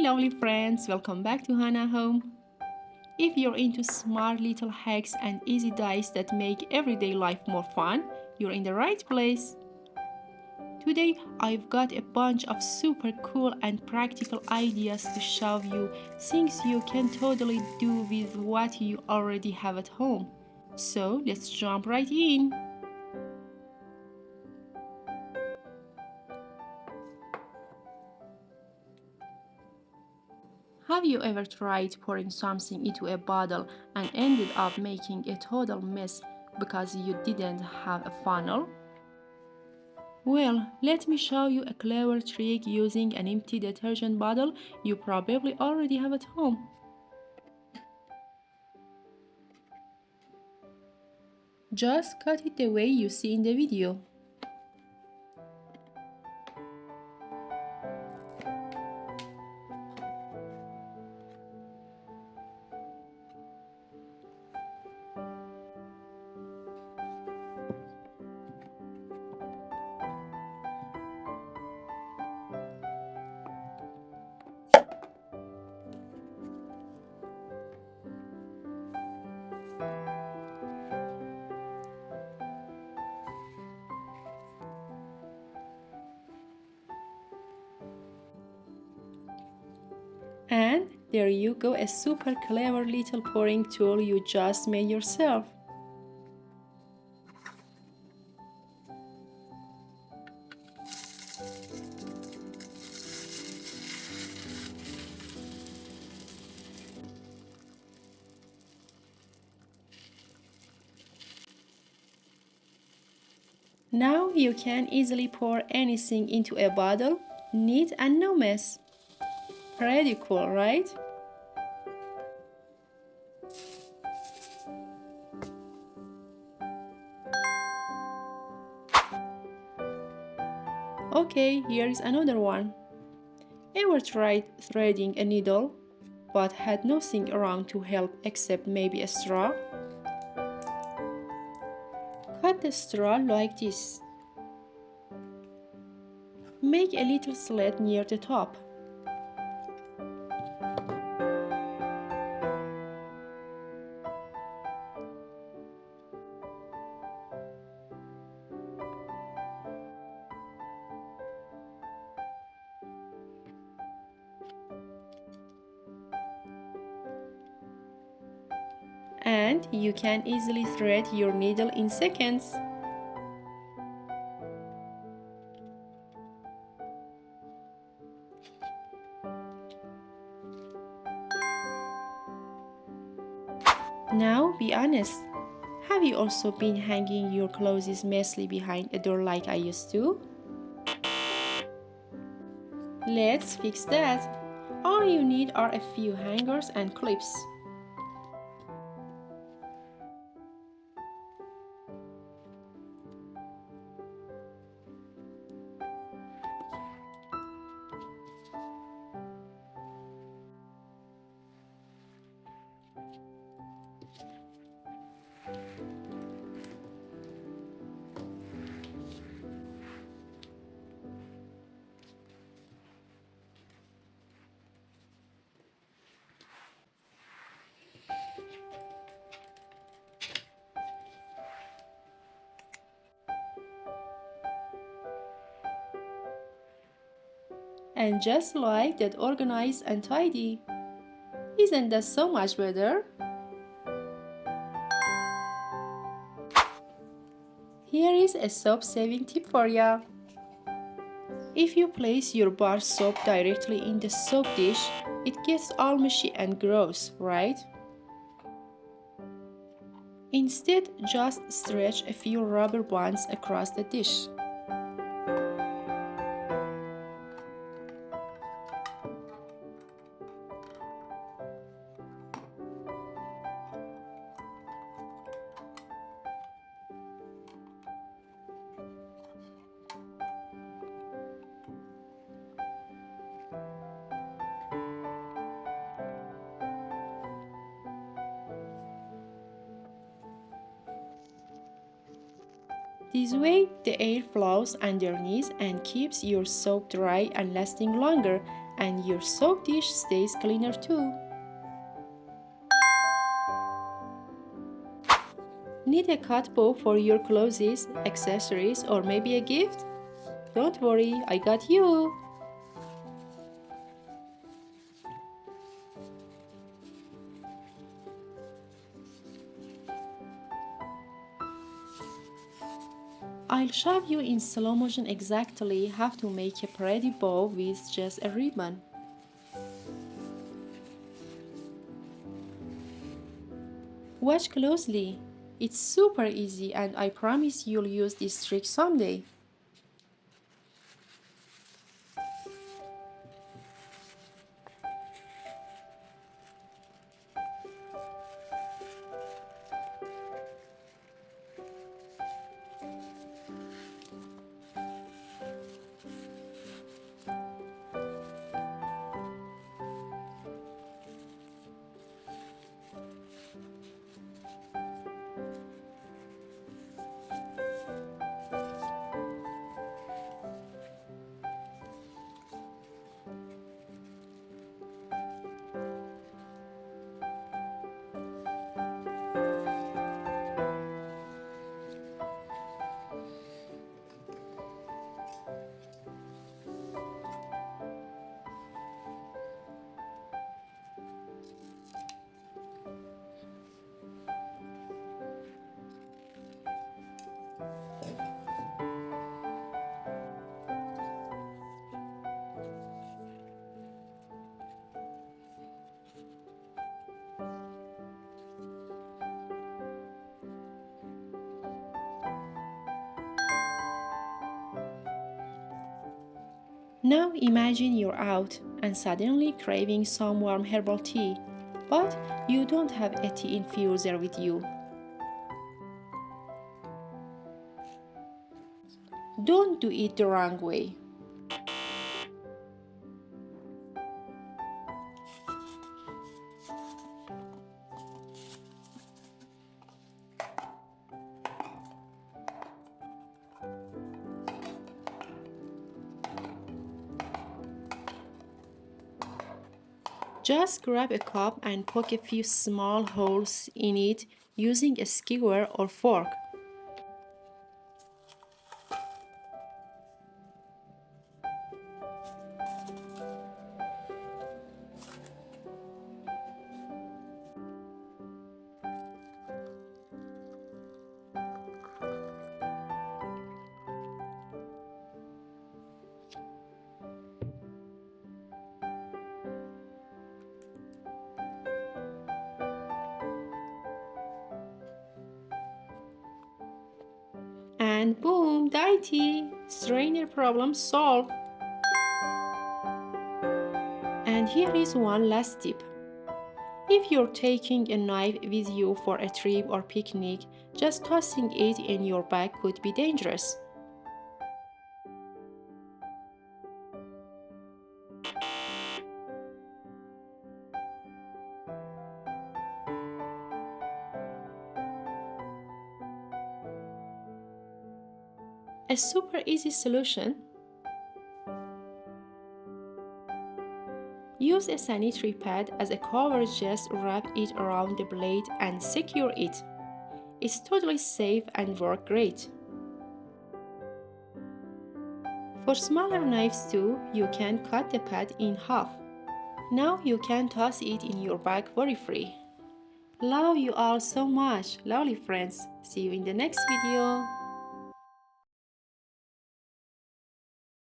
lovely friends, welcome back to Hana Home. If you're into smart little hacks and easy diets that make everyday life more fun, you're in the right place. Today, I've got a bunch of super cool and practical ideas to show you, things you can totally do with what you already have at home. So let's jump right in. Have you ever tried pouring something into a bottle and ended up making a total mess because you didn't have a funnel? Well, let me show you a clever trick using an empty detergent bottle you probably already have at home. Just cut it the way you see in the video. And there you go, a super clever little pouring tool you just made yourself. Now you can easily pour anything into a bottle, neat and no mess. Pretty cool, right? Okay, here is another one. Ever tried threading a needle but had nothing around to help except maybe a straw? Cut the straw like this. Make a little slit near the top. And you can easily thread your needle in seconds. Now be honest. Have you also been hanging your clothes messily behind a door like I used to? Let's fix that. All you need are a few hangers and clips. And just like that, organized and tidy. Isn't that so much better? Here is a soap saving tip for ya. If you place your bar soap directly in the soap dish, it gets all mushy and gross, right? Instead, just stretch a few rubber bands across the dish. This way, the air flows underneath and keeps your soap dry and lasting longer, and your soap dish stays cleaner too. Need a cut bow for your clothes, accessories, or maybe a gift? Don't worry, I got you! I'll show you in slow motion exactly how to make a pretty bow with just a ribbon. Watch closely. It's super easy and I promise you'll use this trick someday. Now imagine you're out and suddenly craving some warm herbal tea, but you don't have a tea infuser with you. Don't do it the wrong way. Just grab a cup and poke a few small holes in it using a skewer or fork. And boom, Daiti! Strainer problem solved! And here is one last tip. If you're taking a knife with you for a trip or picnic, just tossing it in your bag could be dangerous. A super easy solution. Use a sanitary pad as a cover, just wrap it around the blade and secure it. It's totally safe and works great. For smaller knives too, you can cut the pad in half. Now you can toss it in your bag worry free. Love you all so much, lovely friends. See you in the next video.